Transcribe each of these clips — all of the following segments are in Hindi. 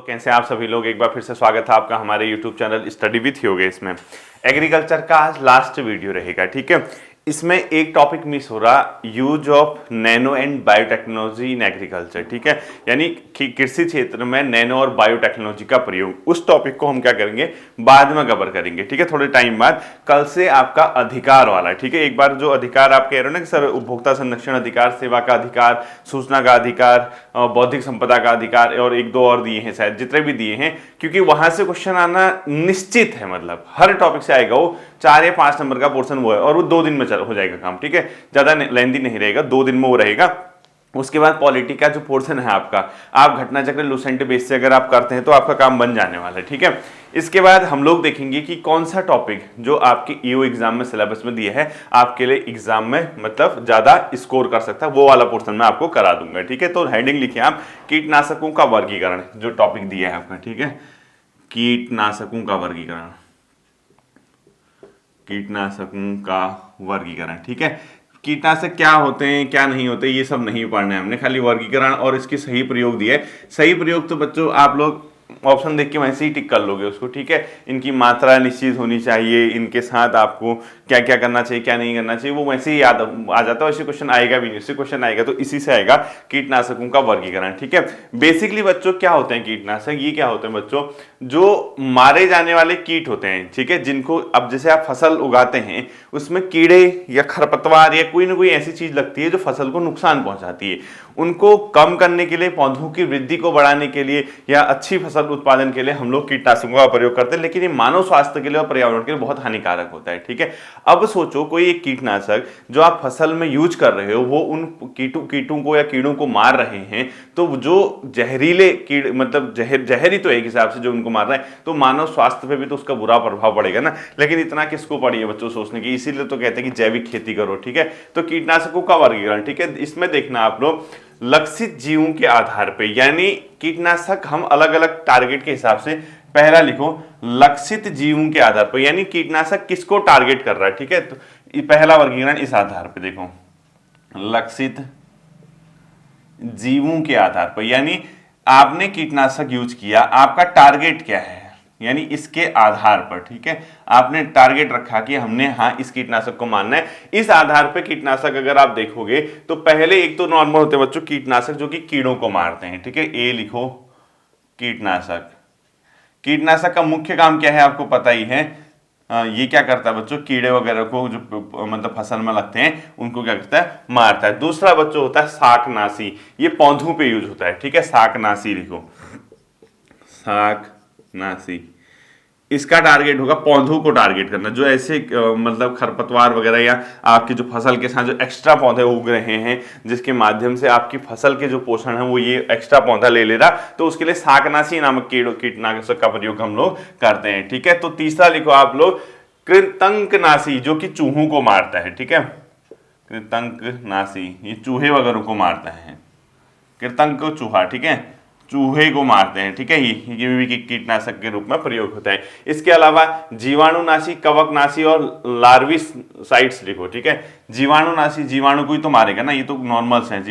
कैसे आप सभी लोग। एक बार फिर से स्वागत है आपका हमारे YouTube channel study with Yogesh में। एग्रीकल्चर का आज लास्ट वीडियो रहेगा, ठीक है। इसमें एक टॉपिक मिस हो रहा, use of nano and biotechnology in agriculture, ठीक है। यानी कृषि क्षेत्र में नैनो और बायोटेक्नोलॉजी का प्रयोग, उस टॉपिक को हम क्या करेंगे, बाद में कवर करेंगे, ठीक है, थोड़े टाइम बाद। कल से आपका अधिकार वाला है, ठीक है। एक बार जो अधिकार आप कह रहे हो ना कि सर उपभोक्ता संरक्षण अधिकार, सेवा का अधिकार, सूचना का अधिकार, बौद्धिक संपदा का अधिकार और एक दो और दिए हैं शायद, जितने भी दिए हैं, क्योंकि वहां से क्वेश्चन आना निश्चित है, मतलब हर टॉपिक से आएगा। वो 4 या 5 नंबर का पोर्शन वो है और वो 2 दिन में हो जाएगा काम, ठीक है। ज्यादा लेंथी नहीं रहेगा, 2 दिन में वो रहेगा। उसके बाद पॉलिटी का जो पोर्शन है आपका, आप घटना चक्र लुसेंट बेस से अगर आप करते हैं तो आपका काम बन जाने वाला है, ठीक है। इसके बाद हम लोग देखेंगे कि कौन सा टॉपिक जो आपके ईओ एग्जाम में सिलेबस में दिया है, आपके लिए एग्जाम में मतलब ज्यादा स्कोर कर सकता है, वो वाला पोर्शन मैं आपको करा दूंगा, ठीक है। तो हेडिंग लिखिए आप, कीटनाशकों का वर्गीकरण, जो टॉपिक दिया है आपका, ठीक है। कीटनाशकों का वर्गीकरण, कीटनाशकों का वर्गीकरण, ठीक है। कीटनाशक क्या होते हैं, क्या नहीं होते, ये सब नहीं पढ़ना है हमने, खाली वर्गीकरण और इसकी सही प्रयोग दिया है। सही प्रयोग तो बच्चों आप लोग ऑप्शन देख के वैसे ही टिक कर लोगे उसको, ठीक है। इनकी मात्रा निश्चित होनी चाहिए, इनके साथ आपको क्या क्या करना चाहिए, क्या नहीं करना चाहिए, वो वैसे ही याद आ जाता है। वैसे क्वेश्चन आएगा भी नहीं, उससे क्वेश्चन आएगा तो इसी से आएगा, कीटनाशकों का वर्गीकरण, ठीक है। बेसिकली बच्चों क्या होते हैं कीटनाशक, ये क्या होते हैं बच्चों, जो मारे जाने वाले कीट होते हैं, ठीक है। जिनको अब जैसे आप फसल उगाते हैं, उसमें कीड़े या खरपतवार या कोई ना कोई ऐसी चीज लगती है जो फसल को नुकसान पहुंचाती है, उनको कम करने के लिए, पौधों की वृद्धि को बढ़ाने के लिए या अच्छी फसल उत्पादन के लिए हम लोग कीटनाशकों का प्रयोग करते हैं। लेकिन ये मानव स्वास्थ्य के लिए और पर्यावरण के लिए बहुत हानिकारक होता है, ठीक है। अब सोचो कोई एक कीटनाशक जो आप फसल में यूज कर रहे हो, वो उन कीटों को या कीड़ों को मार रहे हैं, तो जो जहरीले कीड़, मतलब जहरी तो एक हिसाब से जो उनको मार रहा है, तो मानव स्वास्थ्य पे भी तो उसका बुरा प्रभाव पड़ेगा ना। लेकिन इतना किसको पड़ी है बच्चों सोचने की, इसीलिए तो कहते हैं कि जैविक खेती करो, ठीक है। तो कीटनाशकों का वर्गीकरण, ठीक है, इसमें देखना आप लोग लक्षित जीवों के आधार पे, यानी कीटनाशक हम अलग अलग टारगेट के हिसाब से, पहला लिखो लक्षित जीवों के आधार पर, यानी कीटनाशक किसको टारगेट कर रहा है, ठीक है। तो पहला वर्गीकरण इस आधार पे देखो, लक्षित जीवों के आधार पर, यानी आपने कीटनाशक यूज किया, आपका टारगेट क्या है, यानी इसके आधार पर, ठीक है। आपने टारगेट रखा कि हमने हाँ इस कीटनाशक को मारना है, इस आधार पर कीटनाशक अगर आप देखोगे तो पहले एक तो नॉर्मल होते हैं बच्चों कीटनाशक जो कि कीड़ों को मारते हैं, ठीक है। ए लिखो कीटनाशक। कीटनाशक का मुख्य काम क्या है आपको पता ही है, ये क्या करता है बच्चों, कीड़े वगैरह को जो मतलब फसल में लगते हैं उनको क्या करता है, मारता है। दूसरा बच्चों होता है शाकनाशी, ये पौधों पे यूज होता है, ठीक है। शाकनाशी लिखो, शाकनाशी, इसका टारगेट होगा पौधों को टारगेट करना, जो ऐसे मतलब खरपतवार वगैरह या आपकी जो फसल के साथ जो एक्स्ट्रा पौधे उग रहे हैं, जिसके माध्यम से आपकी फसल के जो पोषण है वो ये एक्स्ट्रा पौधा ले रहा, तो उसके लिए शाकनाशी नामक कीटनाशक का प्रयोग हम लोग करते हैं, ठीक है। तो तीसरा लिखो आप लोग कृंतकनाशी, जो कि चूहों को मारता है, ठीक है। कृंतकनाशी ये चूहे वगैरह को मारता है, कृंतक को चूहा, ठीक है, चूहे को मारते हैं, ठीक है। ये भी कीटनाशक के रूप में प्रयोग होता है। इसके अलावा जीवाणुनाशी, कवकनाशी और लार्विसाइड्स लिखो, ठीक है। जीवाणुनाशी, जीवाणु को ही तो मारेगा ना, ये तो नॉर्मल्स हैं,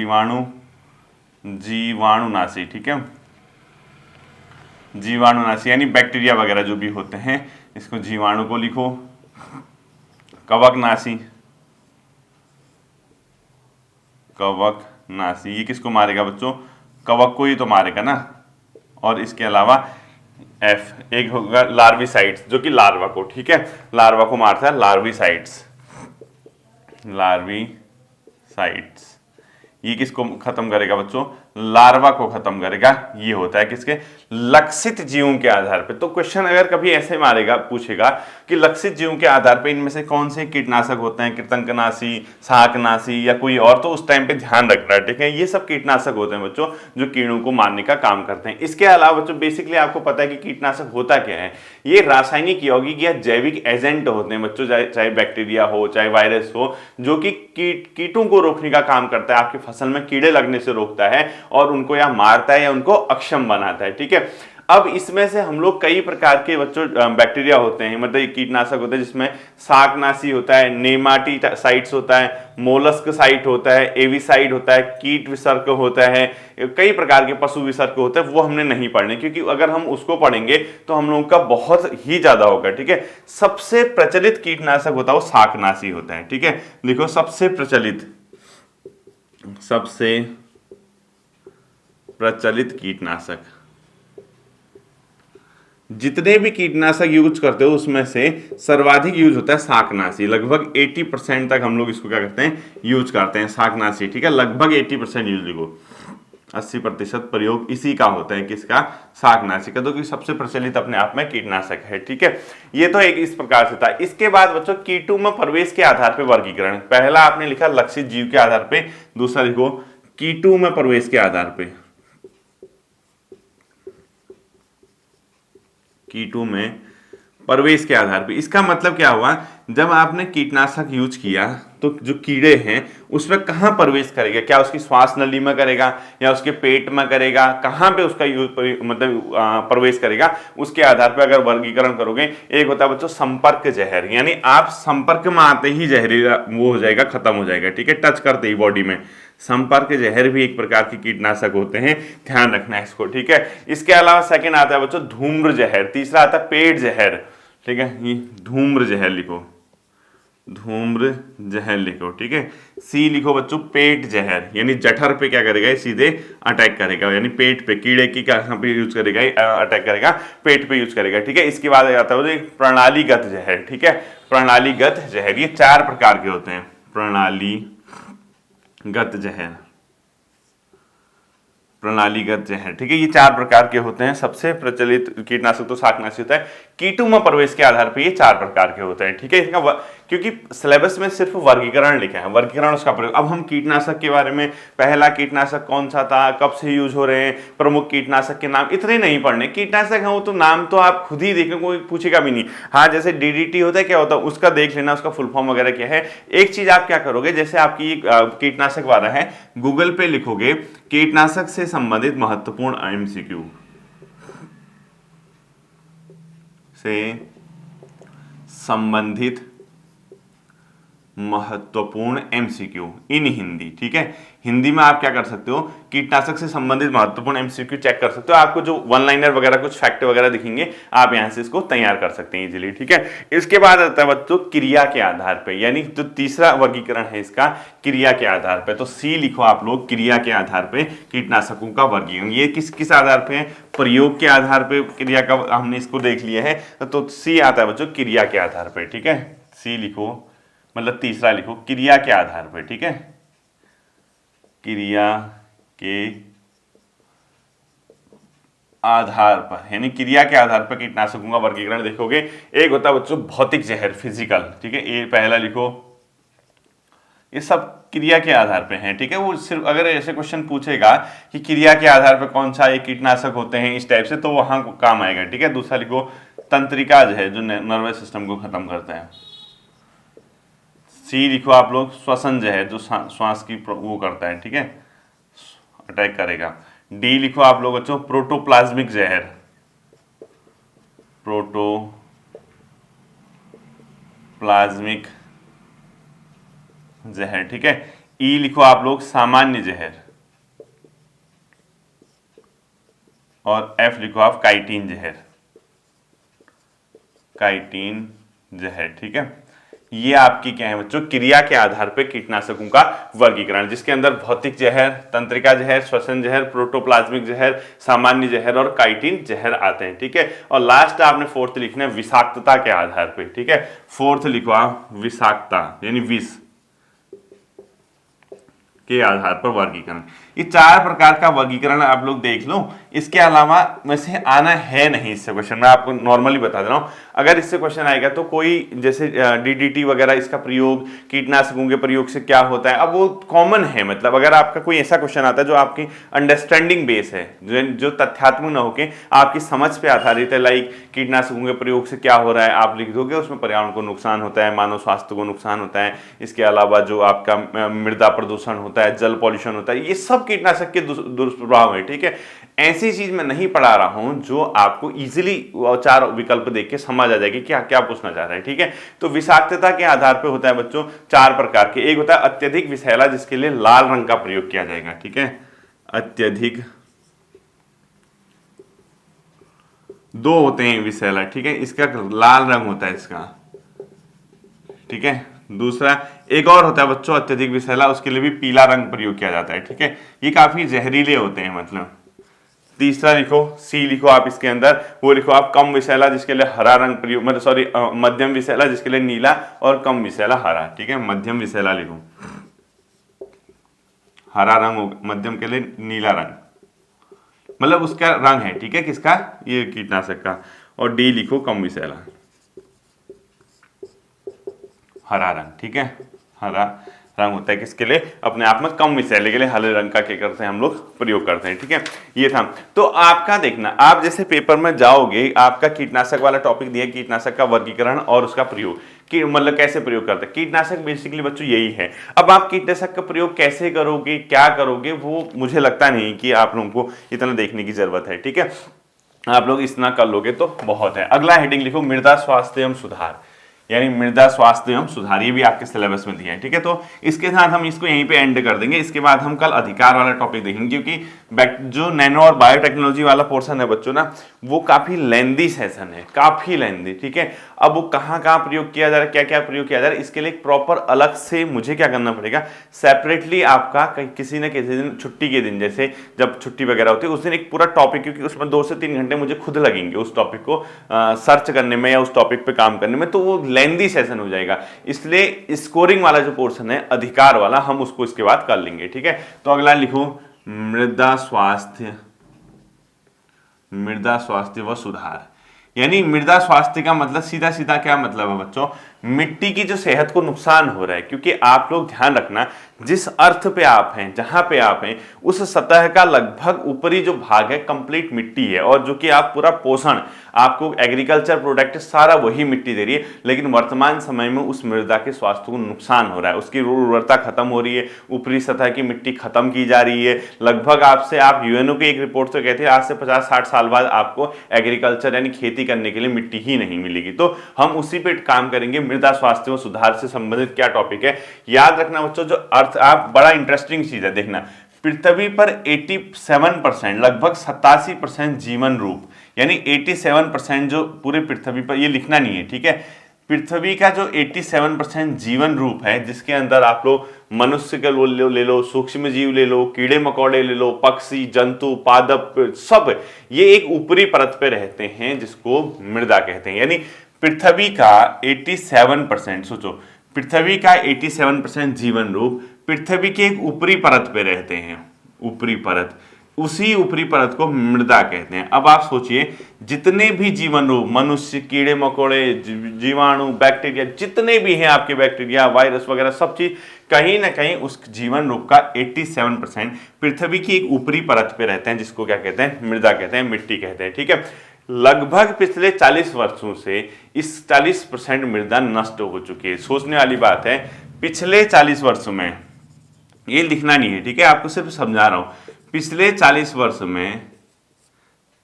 जीवाणुनाशी, ठीक है। जीवाणुनाशी यानी बैक्टीरिया वगैरह जो भी होते हैं, इसको जीवाणु को लिखो। कवकनाशी, कवकनाशी ये किसको मारेगा बच्चों, कवक को ही तो मारेगा ना। और इसके अलावा एफ एक होगा लार्विसाइड्स, जो कि लार्वा को, ठीक है, लार्वा को मारता है, लार्विसाइड्स, लार्विसाइड्स ये किसको खत्म करेगा बच्चों, लार्वा को खत्म करेगा। ये होता है किसके, लक्षित जीवों के आधार पे। तो क्वेश्चन अगर कभी ऐसे मारेगा, पूछेगा कि लक्षित जीवों के आधार पे इनमें से कौन से कीटनाशक होते हैं, कृंतकनाशी, शाकनाशी या कोई और, तो उस टाइम पे ध्यान रखना है, ठीक है। ये सब कीटनाशक होते हैं बच्चों जो कीड़ों को मारने का काम करते हैं। इसके अलावा बच्चों बेसिकली आपको पता है कि कीटनाशक होता क्या है, ये रासायनिक, यौगिक या जैविक एजेंट होते हैं बच्चों, चाहे बैक्टीरिया हो चाहे वायरस हो, जो कि कीटों को रोकने का काम करता है, आपकी फसल में कीड़े लगने से रोकता है और उनको या मारता है या उनको अक्षम बनाता है, ठीक है। अब इसमें से हम लोग कई प्रकार के बच्चों बैक्टीरिया होते हैं, मतलब ये कीटनाशक होते हैं जिसमें शाकनाशी होता है, नेमाटीसाइड्स होता है, मोलस्क साइट होता है, एविसाइड होता है, कीट विसर्ग होता है, कई प्रकार के पशु विसर्ग होते हैं, वो हमने नहीं पढ़ने, क्योंकि अगर हम उसको पढ़ेंगे तो हम लोगों का बहुत ही ज्यादा होगा। ठीक है, सबसे प्रचलित कीटनाशक होता है वो शाकनाशी होता है। ठीक है, देखो सबसे प्रचलित कीटनाशक, जितने भी कीटनाशक यूज करते हो उसमें से सर्वाधिक यूज होता है शाकनाशी। लगभग 80% तक हम लोग इसको क्या करते हैं, यूज करते हैं शाकनाशी। ठीक है, लगभग 80% यूज, देखो 80% प्रयोग इसी का होता है, किसका, शाकनाशी का, तो कि सबसे प्रचलित अपने आप में कीटनाशक है। ठीक है, ये तो एक इस प्रकार से था। इसके बाद बच्चों कीटों में प्रवेश के आधार पर वर्गीकरण, पहला आपने लिखा लक्षित जीव के आधार पर, दूसरा लिखो कीटों में प्रवेश के आधार पर, कीटों में प्रवेश के आधार पे। इसका मतलब क्या हुआ, जब आपने कीटनाशक यूज किया तो जो कीड़े हैं उसमें कहां प्रवेश करेगा, क्या उसकी श्वास नली में करेगा या उसके पेट में करेगा, कहां पे उसका मतलब प्रवेश करेगा, उसके आधार पे अगर वर्गीकरण करोगे। एक होता है बच्चों संपर्क जहर, यानी आप संपर्क में आते ही जहरीला वो हो जाएगा, खत्म हो जाएगा। ठीक है, टच करते ही बॉडी में। संपर्क जहर भी एक प्रकार की कीटनाशक होते हैं, ध्यान रखना है इसको। ठीक है, इसके अलावा सेकंड आता है बच्चों धूम्र जहर, तीसरा आता है पेट जहर। ठीक है, ये धूम्र जहर लिखो, धूम्र जहर लिखो। ठीक है, सी लिखो बच्चों पेट जहर, यानी जठर पे क्या करेगा, सीधे अटैक करेगा, यानी पेट पे, कीड़े की कहां पे यूज करेगा, अटैक करेगा, पेट पे यूज करेगा। ठीक है, इसके बाद आता है प्रणालीगत जहर। ठीक है, प्रणालीगत जहर, ये 4 प्रकार के होते हैं, प्रणालीगत जहर, प्रणालीगत जहर। ठीक है, ये 4 प्रकार के होते हैं। सबसे प्रचलित कीटनाशक तो शाकनाशी होता है। कीटों में प्रवेश के आधार पर ये 4 प्रकार के होते हैं। ठीक है, इसका क्योंकि सिलेबस में सिर्फ वर्गीकरण लिखा है, वर्गीकरण उसका प्रयोग। अब हम कीटनाशक के बारे में, पहला कीटनाशक कौन सा था, कब से यूज हो रहे हैं, प्रमुख कीटनाशक के नाम, इतने नहीं पढ़ने। कीटनाशक है वो तो नाम तो आप खुद ही देखें, कोई पूछेगा भी नहीं। हाँ, जैसे डीडीटी होता है, क्या होता है उसका देख लेना, उसका फुल फॉर्म वगैरह क्या है। एक चीज आप क्या करोगे, जैसे आपकी कीटनाशक वाला है, गूगल पे लिखोगे कीटनाशक से संबंधित महत्वपूर्ण एमसीक्यू, से संबंधित महत्वपूर्ण एमसीक्यू इन हिंदी। ठीक है, हिंदी में आप क्या कर सकते हो, कीटनाशक से संबंधित महत्वपूर्ण एमसीक्यू चेक कर सकते हो। आपको जो वन लाइनर वगैरह कुछ फैक्ट वगैरह दिखेंगे, आप यहां से इसको तैयार कर सकते हैं इजीली। ठीक है, इसके बाद आता है बच्चों क्रिया के आधार पे, यानी जो तीसरा वर्गीकरण है इसका, क्रिया के आधार पे। तो सी लिखो आप लोग, क्रिया के आधार पे कीटनाशकों का वर्गीकरण। ये किस किस आधार पे है, प्रयोग के आधार पे क्रिया का हमने इसको देख लिया है, तो सी आता है बच्चों क्रिया के आधार पे। ठीक है, सी लिखो, मतलब तीसरा लिखो क्रिया के आधार पर। ठीक है, क्रिया के आधार पर, यानी क्रिया के आधार पर कीटनाशकों का वर्गीकरण देखोगे। एक होता है बच्चों भौतिक जहर, फिजिकल। ठीक है, ये पहला लिखो, ये सब क्रिया के आधार पे हैं। ठीक है, वो सिर्फ अगर ऐसे क्वेश्चन पूछेगा कि क्रिया के आधार पर कौन सा ये कीटनाशक होते हैं इस टाइप से, तो वहां काम आएगा। ठीक है, दूसरा लिखो तंत्रिका जहर, जो नर्वस सिस्टम को खत्म करता है। सी लिखो आप लोग श्वसन जहर, जो श्वास की वो करता है। ठीक है, अटैक करेगा। डी लिखो आप लोग बच्चों प्रोटोप्लाज्मिक जहर, प्रोटोप्लाज्मिक जहर। ठीक है, ई लिखो आप लोग सामान्य जहर, और एफ लिखो आप काइटिन जहर, काइटिन जहर। ठीक है, ये आपकी क्या है बच्चों, क्रिया के आधार पर कीटनाशकों का वर्गीकरण, जिसके अंदर भौतिक जहर, तंत्रिका जहर, श्वसन जहर, प्रोटोप्लाज्मिक जहर, सामान्य जहर और काइटिन जहर आते हैं। ठीक है, और लास्ट आपने फोर्थ लिखना है विषाक्तता के आधार पर। ठीक है, फोर्थ लिखो आप विषाक्तता, यानी विष के आधार पर वर्गीकरण। ये 4 प्रकार का वर्गीकरण आप लोग देख लो। इसके अलावा वैसे आना है नहीं इससे क्वेश्चन, मैं आपको नॉर्मली बता दे रहा हूं। अगर इससे क्वेश्चन आएगा तो कोई जैसे डीडीटी वगैरह, इसका प्रयोग, कीटनाशकों के प्रयोग से क्या होता है, अब वो कॉमन है। मतलब अगर आपका कोई ऐसा क्वेश्चन आता है जो आपकी अंडरस्टैंडिंग बेस है, जो तथ्यात्मक न होके आपकी समझ पे आधारित है, लाइक कीटनाशकों के प्रयोग से क्या हो रहा है, आप लिख दोगे उसमें पर्यावरण को नुकसान होता है, मानव स्वास्थ्य को नुकसान होता है, इसके अलावा जो आपका मृदा प्रदूषण होता है, जल पॉल्यूशन होता है, ये सब कीटनाशक के दुष्प्रभाव है। ठीक है, ऐसी चीज मैं नहीं पढ़ा रहा हूं जो आपको इजीली 4 विकल्प देख के समझ आ जाएगी क्या क्या पूछना चाह रहा है, ठीक है। तो विषाक्तता के आधार पर होता है बच्चों 4 प्रकार के। एक होता है अत्यधिक विषैला, जिसके लिए लाल रंग का प्रयोग किया जाएगा, ठीक है। अत्यधिक, 2 होते हैं विषैला, ठीक है, इसका लाल रंग होता है इसका, ठीक है। दूसरा एक और होता है बच्चों अत्यधिक विषैला, उसके लिए भी पीला रंग प्रयोग किया जाता है, ठीक है। ये काफी जहरीले होते हैं मतलब। तीसरा लिखो, सी लिखो आप इसके अंदर, वो लिखो आप कम विषैला, जिसके लिए हरा रंग प्रयोग, मतलब सॉरी मध्यम विषैला, जिसके लिए नीला, और कम विषैला हरा, ठीक है। मध्यम विषैला लिखो, हरा रंग होगा, मध्यम के लिए नीला रंग, मतलब उसका रंग है, ठीक है, किसका, ये कीटनाशक का। और डी लिखो कम विषैला, हरा रंग, ठीक है। हरा रंग होता है किसके लिए, अपने आप में कम विषैले के लिए हरे रंग का क्या करते हैं हम लोग प्रयोग करते हैं, ठीक है। ये था। तो आपका देखना, आप जैसे पेपर में जाओगे, आपका कीटनाशक वाला टॉपिक दिया, कीटनाशक का वर्गीकरण और उसका प्रयोग, कि मतलब कैसे प्रयोग करते हैं कीटनाशक, बेसिकली बच्चों यही है। अब आप कीटनाशक का प्रयोग कैसे करोगे, क्या करोगे, वो मुझे लगता नहीं कि आप लोगों को इतना देखने की जरूरत है, ठीक है। आप लोग इतना कर लोगे तो बहुत है। अगला हेडिंग लिखो मृदा स्वास्थ्य एवं सुधार, यानी मृदा स्वास्थ्य एवं सुधार, ये भी आपके सिलेबस में दिया है, ठीक है। तो इसके साथ हम इसको यहीं पे एंड कर देंगे। इसके बाद हम कल अधिकार वाला टॉपिक देखेंगे, क्योंकि जो नैनो और बायोटेक्नोलॉजी वाला पोर्शन है बच्चों ना, वो काफी लेंदी सेशन है, काफी लेंदी, ठीक है। अब वो कहाँ कहाँ प्रयोग किया जा रहा है, क्या क्या प्रयोग किया जा रहा है, इसके लिए प्रॉपर अलग से मुझे क्या करना पड़ेगा, सेपरेटली आपका किसी न किसी दिन छुट्टी के दिन, जैसे जब छुट्टी वगैरह होती है उस दिन एक पूरा टॉपिक, क्योंकि उसमें 2 से 3 घंटे मुझे खुद लगेंगे उस टॉपिक को सर्च करने में या उस टॉपिक पे काम करने में, तो वो लेंदी सेशन हो जाएगा। इसलिए स्कोरिंग वाला जो पोर्शन है अधिकार वाला, हम उसको इसके बाद कर लेंगे, ठीक है। तो अगला लिखो मृदा स्वास्थ्य व सुधार, यानी मृदा स्वास्थ्य का मतलब सीधा सीधा क्या मतलब है बच्चों, मिट्टी की जो सेहत को नुकसान हो रहा है, क्योंकि आप लोग ध्यान रखना जिस अर्थ पे आप हैं, जहां पे आप हैं, उस सतह का लगभग ऊपरी जो भाग है कंप्लीट मिट्टी है, और जो कि आप पूरा पोषण, आपको एग्रीकल्चर प्रोडक्ट सारा वही मिट्टी दे रही है। लेकिन वर्तमान समय में उस मृदा के स्वास्थ्य को नुकसान हो रहा है, उसकी उर्वरता खत्म हो रही है, ऊपरी सतह की मिट्टी खत्म की जा रही है। लगभग आपसे, आप यूएनओ की एक रिपोर्ट से कहते हैं आज से 50-60 साल बाद आपको एग्रीकल्चर यानी खेती करने के लिए मिट्टी ही नहीं मिलेगी। तो हम उसी पे काम करेंगे, मृदा स्वास्थ्य व सुधार से संबंधित क्या टॉपिक है। याद रखना बच्चों, जो अर्थ, आप बड़ा इंटरेस्टिंग चीज है देखना, पृथ्वी पर 87% लगभग 87% जीवन रूप, यानी 87% जो पूरे पृथ्वी पर, ये लिखना नहीं है, ठीक है। पृथ्वी का जो 87% जीवन रूप है, जिसके अंदर आप लोग मनुष्य के ले लो, सूक्ष्म जीव ले लो, कीड़े मकोड़े ले लो, पक्षी, जंतु, पादप, सब ये एक ऊपरी परत पे रहते हैं, जिसको मृदा कहते हैं। यानी पृथ्वी का 87%, सोचो, पृथ्वी का 87% जीवन रूप पृथ्वी के एक ऊपरी परत पे रहते हैं, ऊपरी परत, उसी ऊपरी परत को मृदा कहते हैं। अब आप सोचिए, जितने भी जीवन रूप, मनुष्य, कीड़े मकोड़े, जीवाणु, बैक्टीरिया, जितने भी हैं आपके, बैक्टीरिया, वायरस वगैरह, सब चीज कहीं ना कहीं उस जीवन रूप का 87% पृथ्वी की एक ऊपरी परत पे रहते हैं, जिसको क्या कहते हैं, मृदा कहते हैं, मिट्टी कहते हैं, ठीक है। लगभग पिछले 40 वर्षों से इस 40% मृदा नष्ट हो चुकी है। सोचने वाली बात है, पिछले 40 वर्षों में, ये लिखना नहीं है, ठीक है, आपको सिर्फ समझा रहा हूं, पिछले 40 वर्ष में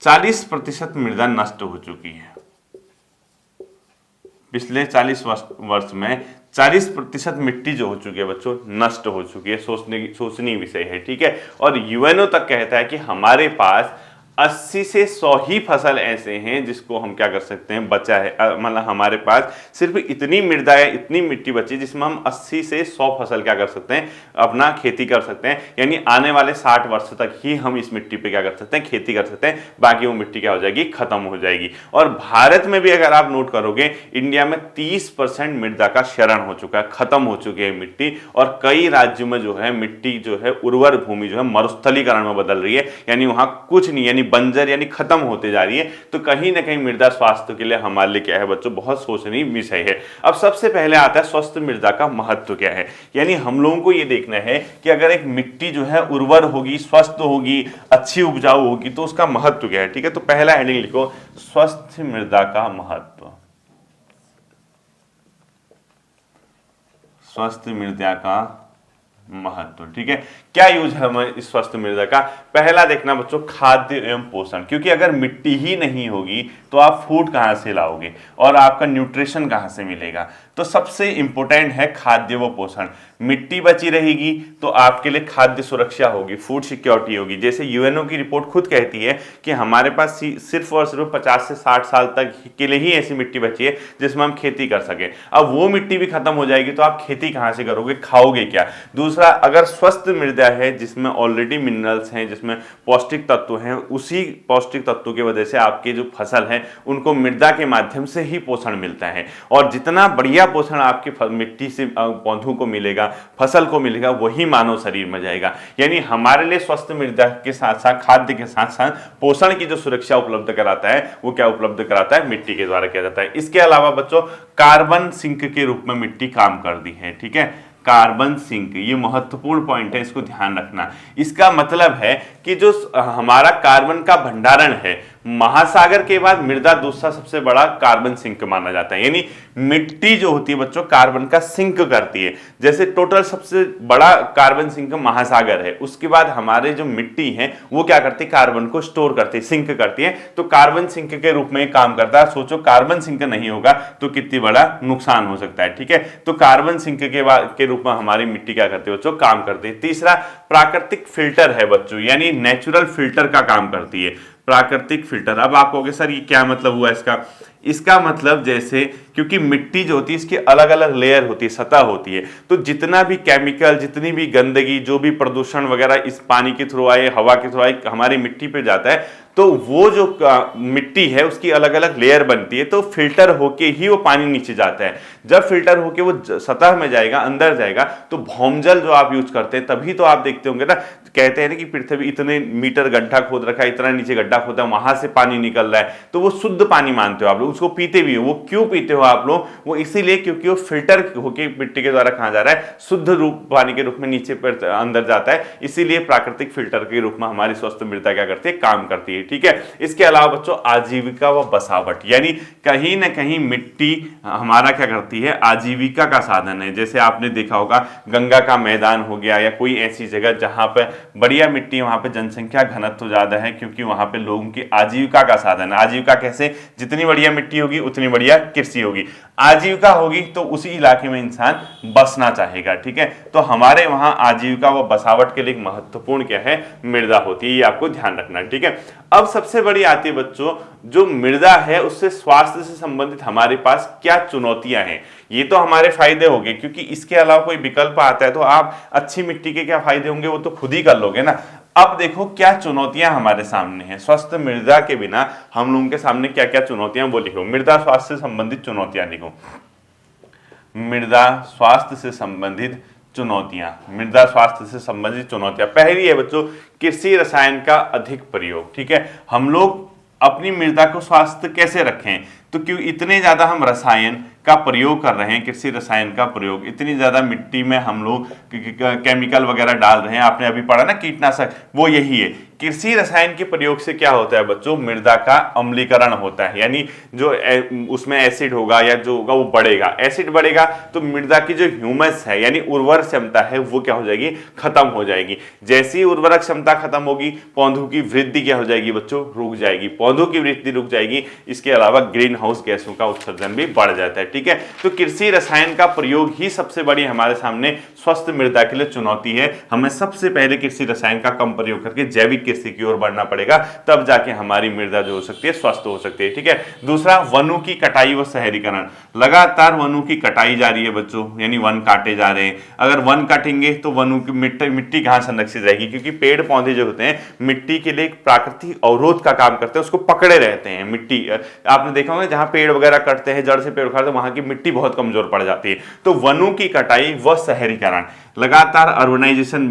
40% मृदा नष्ट हो चुकी है। पिछले 40 वर्ष में 40% मिट्टी जो हो चुकी है बच्चों, नष्ट हो चुकी है। सोचनीय विषय है, ठीक है। और यूएनओ तक कहता है कि हमारे पास 80 से 100 ही फसल ऐसे हैं जिसको हम क्या कर सकते हैं, बचा है, मतलब हमारे पास सिर्फ इतनी मृदा है, इतनी मिट्टी बची, जिसमें हम 80 से 100 फसल क्या कर सकते हैं, अपना खेती कर सकते हैं। यानी आने वाले 60 वर्ष तक ही हम इस मिट्टी पे क्या कर सकते हैं, खेती कर सकते हैं, बाकी वो मिट्टी क्या हो जाएगी, खत्म हो जाएगी। और भारत में भी अगर आप नोट करोगे, इंडिया में 30% मृदा का क्षरण हो चुका है, खत्म हो चुकी है मिट्टी। और कई राज्यों में जो है मिट्टी जो है, उर्वर भूमि जो है मरुस्थलीकरण में बदल रही है, यानी वहां कुछ नहीं, यानी बंजर, यानी खत्म होते जा रही है। तो कहीं ना कहीं मृदा स्वास्थ्य के लिए हमारे लिए क्या है बच्चों, बहुत सोचनीय विषय है। अब सबसे पहले आता है स्वस्थ मृदा का महत्व क्या है। यानी हम लोगों को यह देखना है कि अगर एक मिट्टी जो है उर्वर होगी, स्वस्थ होगी, अच्छी उपजाऊ होगी, तो उसका महत्व क्या है, ठीक है। तो पहला हेडिंग लिखो, स्वस्थ मृदा का महत्व। स्वस्थ मृदा का महत्व। ठीक है, क्या यूज है हमें इस स्वस्थ मृदा का? पहला देखना बच्चों, खाद्य एवं पोषण, क्योंकि अगर मिट्टी ही नहीं होगी तो आप फूड कहां से लाओगे और आपका न्यूट्रिशन कहां से मिलेगा? तो सबसे इंपॉर्टेंट है खाद्य व पोषण। मिट्टी बची रहेगी तो आपके लिए खाद्य सुरक्षा होगी, फूड सिक्योरिटी होगी। जैसे यूएनओ की रिपोर्ट खुद कहती है कि हमारे पास सिर्फ और सिर्फ 50 से 60 साल तक के लिए ही ऐसी मिट्टी बची है जिसमें हम खेती कर सके। अब वो मिट्टी भी खत्म हो जाएगी तो आप खेती कहां से करोगे, खाओगे क्या? दूसरा, अगर स्वस्थ मृदा है जिसमें ऑलरेडी मिनरल्स हैं, जिसमें पौष्टिक तत्व हैं, उसी पौष्टिक तत्व की वजह से आपके जो फसल है उनको मृदा के माध्यम से ही पोषण मिलता है। और जितना बढ़िया पोषण आपके मिट्टी से पौधों को मिलेगा, फसल को मिलेगा, वही मानव शरीर में जाएगा। यानी हमारे लिए स्वस्थ मृदा के साथ साथ खाद्य के साथ साथ पोषण की जो सुरक्षा उपलब्ध कराता है वो क्या उपलब्ध कराता है? मिट्टी के द्वारा किया जाता है। इसके अलावा बच्चों, कार्बन सिंक के रूप में मिट्टी काम करती है। ठीक है, कार्बन सिंक, ये महत्वपूर्ण पॉइंट है, इसको ध्यान रखना। इसका मतलब है कि जो हमारा कार्बन का भंडारण है, महासागर के बाद मृदा दूसरा सबसे बड़ा कार्बन सिंक माना जाता है। यानी मिट्टी जो होती है बच्चों कार्बन का सिंक करती है। जैसे टोटल सबसे बड़ा कार्बन सिंक महासागर है, उसके बाद हमारे जो मिट्टी है वो क्या करती है? कार्बन को स्टोर करती है, सिंक करती है। तो कार्बन सिंक के रूप में काम करता है। सोचो कार्बन सिंक नहीं होगा तो कितनी बड़ा नुकसान हो सकता है। ठीक है, तो कार्बन सिंक के रूप में हमारी मिट्टी क्या करती है बच्चों? काम करती है। तीसरा, प्राकृतिक फिल्टर है बच्चों, यानी नेचुरल फिल्टर का काम करती है। प्राकृतिक फिल्टर, अब आप कहोगे सर ये क्या मतलब हुआ इसका? इसका मतलब जैसे, क्योंकि मिट्टी जो होती है इसकी अलग अलग लेयर होती है, सतह होती है, तो जितना भी केमिकल, जितनी भी गंदगी, जो भी प्रदूषण वगैरह इस पानी के थ्रू आए, हवा के थ्रू आए, हमारी मिट्टी पे जाता है, तो वो जो मिट्टी है उसकी अलग अलग लेयर बनती है, तो फिल्टर होके ही वो पानी नीचे जाता है। जब फिल्टर होके वो सतह में जाएगा, अंदर जाएगा, तो भौमजल जो आप यूज करते हैं, तभी तो आप देखते होंगे ना, कहते हैं ना कि पृथ्वी इतने मीटर गड्ढा खोद रखा है, इतना नीचे गड्ढा खोदा, वहां से पानी निकल रहा है, तो वो शुद्ध पानी मानते हो आप लोग, उसको पीते भी हो। वो क्यों पीते हो आप लोग? वो इसीलिए क्योंकि वो फिल्टर होके मिट्टी के द्वारा कहा जा रहा है, शुद्ध रूप पानी के रूप में नीचे पर अंदर जाता है। इसीलिए प्राकृतिक फिल्टर के रूप में हमारी स्वस्थ मृदा क्या करती है? काम करती है। ठीक है, इसके अलावा बच्चों आजीविका व बसावट, यानी कहीं ना कहीं मिट्टी हमारा क्या करती है? आजीविका का साधन है। जैसे आपने देखा होगा गंगा का मैदान हो गया या कोई ऐसी जगह जहां पर बढ़िया मिट्टी, वहां पे जनसंख्या घनत्व ज्यादा है, क्योंकि वहां पे लोगों की आजीविका का साधन है। आजीविका कैसे? जितनी बढ़िया मिट्टी होगी उतनी बढ़िया कृषि होगी, आजीविका होगी तो उसी इलाके में इंसान बसना चाहेगा। ठीक है, तो हमारे वहां आजीविका व बसावट के लिए महत्वपूर्ण क्या है? मृदा होती है, ये आपको ध्यान रखना है। ठीक है, अब सबसे बड़ी आती है बच्चों, जो मृदा है उससे स्वास्थ्य से संबंधित हमारे पास क्या चुनौतियां हैं। ये तो हमारे फायदे हो गए, क्योंकि इसके अलावा कोई विकल्प आता है तो आप अच्छी मिट्टी के क्या फायदे होंगे वो तो खुद ही कर लोगे ना। अब देखो क्या चुनौतियां हमारे सामने हैं। स्वस्थ मृदा के बिना हम लोगों के सामने क्या क्या चुनौतियां, वो लिखो। मृदा स्वास्थ्य से संबंधित चुनौतियां लिखो। मृदा स्वास्थ्य से संबंधित चुनौतियां, मृदा स्वास्थ्य से संबंधित चुनौतियां। पहली है बच्चों, कृषि रसायन का अधिक प्रयोग। ठीक है, हम लोग अपनी मृदा को स्वास्थ्य कैसे रखें? तो क्यों इतने ज्यादा हम रसायन का प्रयोग कर रहे हैं, कृषि रसायन का प्रयोग, इतनी ज्यादा मिट्टी में हम लोग केमिकल वगैरह डाल रहे हैं। आपने अभी पढ़ा ना कीटनाशक, वो यही है। कृषि रसायन के प्रयोग से क्या होता है बच्चों? मृदा का अम्लीकरण होता है, यानी जो उसमें एसिड होगा या जो होगा वो बढ़ेगा। एसिड बढ़ेगा तो मृदा की जो ह्यूमस है यानी उर्वरक क्षमता है वो क्या हो जाएगी? खत्म हो जाएगी। जैसी ही उर्वरक क्षमता खत्म होगी, पौधों की वृद्धि क्या हो जाएगी बच्चों? रुक जाएगी। पौधों की वृद्धि रुक जाएगी, इसके अलावा ग्रीन हाउस गैसों का उत्सर्जन भी बढ़ जाता है। ठीक है, तो कृषि रसायन का प्रयोग ही सबसे बड़ी हमारे सामने स्वस्थ मृदा के लिए चुनौती है। हमें सबसे पहले कृषि रसायन का कम प्रयोग करके जैविक कृषि की ओर बढ़ना पड़ेगा, तब जाके हमारी मृदा जो हो सकती है स्वस्थ हो सकती है। ठीक है, दूसरा वनों की कटाई व शहरीकरण। लगातार वनों की कटाई जारी है बच्चों, यानी वन काटे जा रहे हैं। अगर वन काटेंगे तो वनों की मिट्टी कहां संरक्षित रहेगी? क्योंकि पेड़ पौधे जो होते हैं मिट्टी के लिए एक प्राकृतिक अवरोध का काम करते हैं, उसको पकड़े रहते हैं। मिट्टी आपने देखा होगा जहां पेड़ वगैरह कटते हैं, जड़ से पेड़ उखाड़ते हैं, वहां की मिट्टी बहुत कमजोर पड़ जाती है। तो वनों की कटाई व शहरीकरण, लगातार अर्बनाइजेशन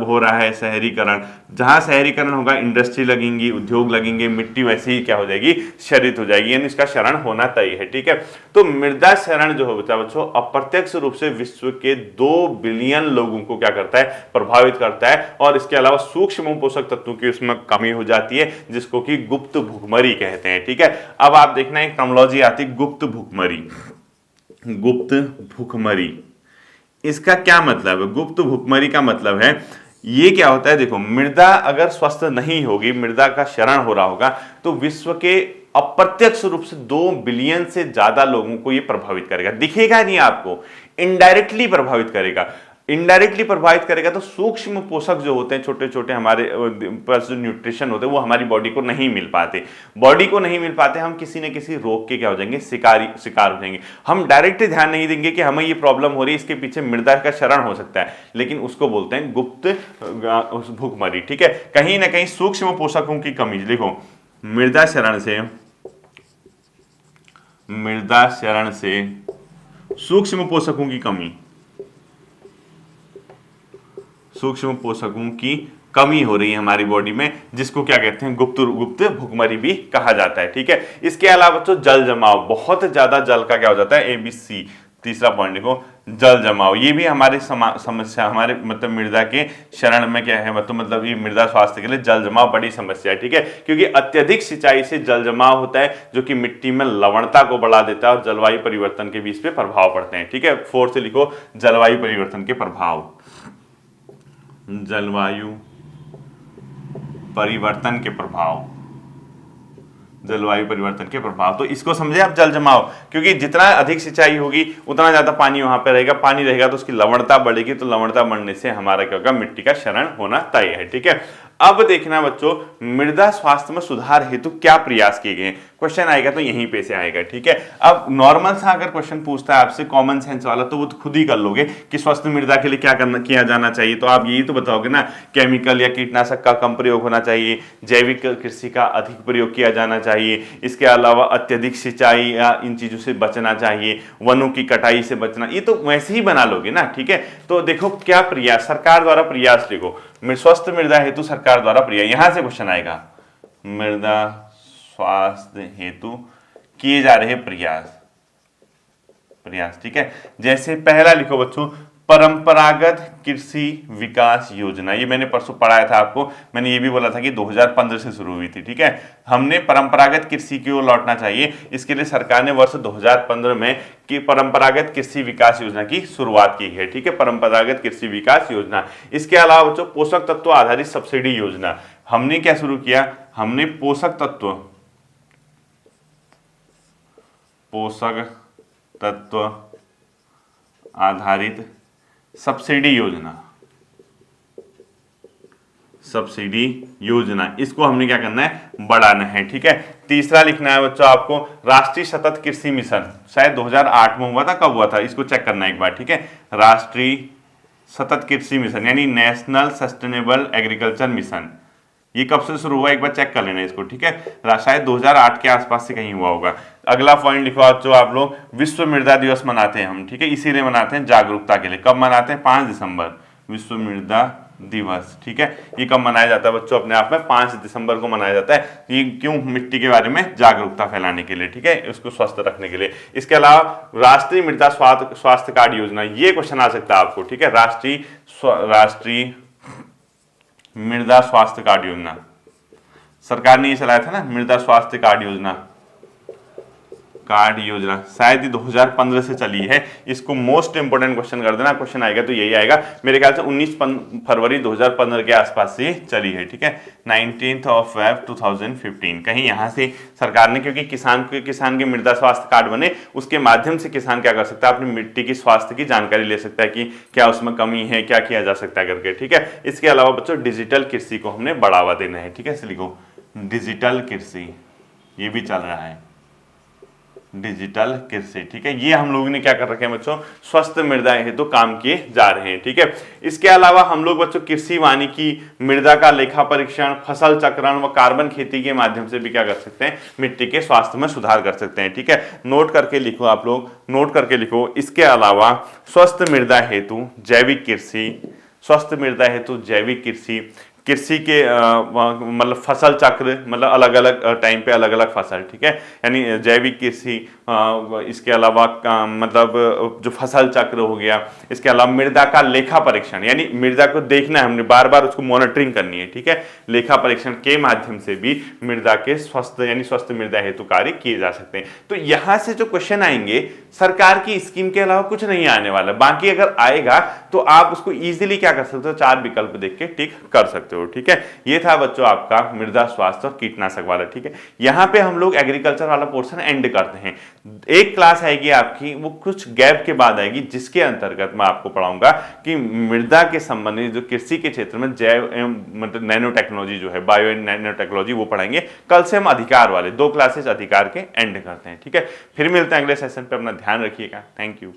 हो रहा है, शहरीकरण। जहां शहरीकरण होगा इंडस्ट्री लगेंगी, उद्योग लगेंगे, मिट्टी वैसे ही क्या हो जाएगी? क्षरित हो जाएगी, यानी इसका क्षरण होना तय है। ठीक है, तो मृदा क्षरण जो होता है बच्चों अप्रत्यक्ष रूप से विश्व के 2 बिलियन लोगों को क्या करता है? प्रभावित करता है। और इसके अलावा सूक्ष्म पोषक तत्वों की उसमें कमी हो जाती है, जिसको कि गुप्त भुखमरी कहते हैं। ठीक है, अब आप देखना एक टर्मिनोलॉजी आती है गुप्त भुखमरी। गुप्त भुखमरी, इसका क्या मतलब है? गुप्त भुखमरी का मतलब है ये क्या होता है, देखो मृदा अगर स्वस्थ नहीं होगी, मृदा का क्षरण हो रहा होगा, तो विश्व के अप्रत्यक्ष रूप से 2 बिलियन से ज्यादा लोगों को ये प्रभावित करेगा। दिखेगा नहीं आपको, इनडायरेक्टली प्रभावित करेगा। इनडायरेक्टली प्रभावित करेगा तो सूक्ष्म पोषक जो होते हैं, छोटे छोटे हमारे पास जो न्यूट्रिशन होते हैं, वो हमारी बॉडी को नहीं मिल पाते। बॉडी को नहीं मिल पाते, हम किसी न किसी रोग के क्या हो जाएंगे, शिकार हो जाएंगे। हम डायरेक्ट ध्यान नहीं देंगे कि हमें ये प्रॉब्लम हो रही है, इसके पीछे मृदा का क्षरण हो सकता है, लेकिन उसको बोलते हैं गुप्त भूखमरी। ठीक है, कहीं ना कहीं सूक्ष्म पोषकों की कमी। देखो मृदा क्षरण से सूक्ष्म पोषकों की कमी, सूक्ष्म पोषकों की कमी हो रही है हमारी बॉडी में, जिसको क्या कहते हैं, गुप्त भुखमरी भी कहा जाता है। ठीक है, इसके अलावा तो जल जमाव, बहुत ज्यादा जल का क्या हो जाता है, ABC। तीसरा पॉइंट देखो, जल जमाव, ये भी हमारी समस्या, हमारे मतलब मृदा के क्षरण में क्या है, मतलब ये मृदा स्वास्थ्य के लिए जल जमाव बड़ी समस्या है। ठीक है, क्योंकि अत्यधिक सिंचाई से जल जमाव होता है, जो कि मिट्टी में लवणता को बढ़ा देता है और जलवायु परिवर्तन के भी इस पे प्रभाव पड़ते हैं। ठीक है, 4 से लिखो, जलवायु परिवर्तन के प्रभाव, जलवायु परिवर्तन के प्रभाव, जलवायु परिवर्तन के प्रभाव। तो इसको समझे आप, जल जमाव, क्योंकि जितना अधिक सिंचाई होगी उतना ज्यादा पानी वहां पे रहेगा, पानी रहेगा तो उसकी लवणता बढ़ेगी, तो लवणता बढ़ने से हमारा क्या होगा, मिट्टी का क्षरण होना तय है। ठीक है, अब देखना बच्चों, मृदा स्वास्थ्य में सुधार हेतु क्या प्रयास किए गए। क्वेश्चन आएगा तो यहीं पे से आएगा। ठीक है, अब नॉर्मल सा अगर क्वेश्चन पूछता है आपसे, कॉमन सेंस वाला, तो वो तो खुद ही कर लोगे कि स्वस्थ मृदा के लिए क्या किया जाना चाहिए, तो आप यही तो बताओगे ना, केमिकल या कीटनाशक का कम प्रयोग होना चाहिए, जैविक कृषि का अधिक प्रयोग किया जाना चाहिए, इसके अलावा अत्यधिक सिंचाई या इन चीजों से बचना चाहिए, वनों की कटाई से बचना, ये तो वैसे ही बना लोगे ना। ठीक है, तो देखो क्या प्रयास, सरकार द्वारा प्रयास लिखो, स्वस्थ मृदा हेतु सरकार द्वारा प्रयास, यहां से क्वेश्चन आएगा, मृदा स्वास्थ्य हेतु किए जा रहे प्रयास। ठीक है, जैसे पहला लिखो बच्चों, परंपरागत कृषि विकास योजना, ये मैंने परसों पढ़ाया था आपको, मैंने ये भी बोला था कि 2015 से शुरू हुई थी। ठीक है, हमने परंपरागत कृषि की ओर लौटना चाहिए, इसके लिए सरकार ने वर्ष 2015 में कि परंपरागत कृषि विकास योजना की शुरुआत की है। ठीक है, परंपरागत कृषि विकास योजना। इसके अलावा बच्चों, पोषक तत्व आधारित सब्सिडी योजना, हमने क्या शुरू किया, हमने पोषक तत्व आधारित सब्सिडी योजना, इसको हमने क्या करना है, बढ़ाना है। ठीक है, तीसरा लिखना है बच्चों आपको, राष्ट्रीय सतत कृषि मिशन, शायद 2008 में हुआ था, कब हुआ था इसको चेक करना एक बार। ठीक है, राष्ट्रीय सतत कृषि मिशन यानी नेशनल सस्टेनेबल एग्रीकल्चर मिशन, ये कब से शुरू हुआ एक बार चेक कर लेना इसको। ठीक है, शायद 2008 के आसपास से कहीं हुआ होगा। अगला पॉइंट लिखो जो आप लोग, विश्व मृदा दिवस मनाते हैं हम। ठीक है, इसीलिए मनाते हैं जागरूकता के लिए। कब मनाते हैं, 5 दिसंबर, विश्व मृदा दिवस। ठीक है, ये कब मनाया जाता है बच्चों, अपने आप में 5 दिसंबर को मनाया जाता है। ये क्यों, मिट्टी के बारे में जागरूकता फैलाने के लिए। ठीक है, उसको स्वस्थ रखने के लिए। इसके अलावा राष्ट्रीय मृदा स्वास्थ्य कार्ड योजना, ये क्वेश्चन आ सकता है आपको। ठीक है, राष्ट्रीय मृदा स्वास्थ्य कार्ड योजना, सरकार ने ये चलाया था ना, मृदा स्वास्थ्य कार्ड योजना, शायद ये 2015 से चली है। इसको मोस्ट इंपोर्टेंट क्वेश्चन कर देना, क्वेश्चन आएगा तो यही आएगा, मेरे ख्याल से 19 फरवरी 2015 के आसपास से चली है। ठीक है, 19 Feb 2015, कहीं यहाँ से सरकार ने, क्योंकि किसान के मृदा स्वास्थ्य कार्ड बने, उसके माध्यम से किसान क्या कर सकता है, अपनी मिट्टी की स्वास्थ्य की जानकारी ले सकता है कि क्या उसमें कमी है, क्या किया जा सकता है करके। ठीक है, इसके अलावा बच्चों, डिजिटल कृषि को हमने बढ़ावा देना है। ठीक है, इसलिए लिखो डिजिटल कृषि, ये भी चल रहा है, डिजिटल कृषि। ठीक है, ये हम लोगों ने क्या कर रखे हैं बच्चों, स्वस्थ मृदा हेतु काम किए जा रहे हैं। ठीक है, इसके अलावा हम लोग बच्चों कृषि वानिकी, मृदा का लेखा परीक्षण, फसल चक्रण व कार्बन खेती के माध्यम से भी क्या कर सकते हैं, मिट्टी के स्वास्थ्य में सुधार कर सकते हैं। ठीक है, नोट करके लिखो आप लोग, नोट करके लिखो। इसके अलावा स्वस्थ मृदा हेतु जैविक कृषि, स्वस्थ मृदा हेतु जैविक कृषि, कृषि के मतलब फसल चक्र, मतलब अलग अलग टाइम पे अलग अलग फसल, ठीक है, यानी जैविक कृषि, इसके अलावा मतलब जो फसल चक्र हो गया, इसके अलावा मृदा का लेखा परीक्षण, यानी मृदा को देखना है हमने, बार बार उसको मॉनिटरिंग करनी है, ठीक है, लेखा परीक्षण के माध्यम से भी मृदा के स्वस्थ यानी स्वस्थ मृदा हेतु कार्य किए जा सकते हैं। तो यहां से जो क्वेश्चन आएंगे सरकार की स्कीम के अलावा कुछ नहीं आने वाला, बाकी अगर आएगा तो आप उसको इजीली क्या कर सकते हो, 4 विकल्प देख के टिक कर सकते हो, ठीक है। ये था बच्चों आपका मृदा स्वास्थ्य और कीटनाशक वाला, ठीक है। यहां पे हम लोग एग्रीकल्चर वाला पोर्शन एंड करते हैं। एक क्लास आएगी आपकी, वो कुछ गैप के बाद आएगी, जिसके अंतर्गत मैं आपको पढ़ाऊंगा कि मृदा के संबंधित जो कृषि के क्षेत्र में जैव मतलब नैनो टेक्नोलॉजी जो है, बायो नैनो टेक्नोलॉजी, वो पढ़ाएंगे। कल से हम अधिकार वाले 2 क्लासेस अधिकार के एंड करते हैं, ठीक है। फिर मिलते हैं अगले सेशन पे, अपना ध्यान रखिएगा। Thank you.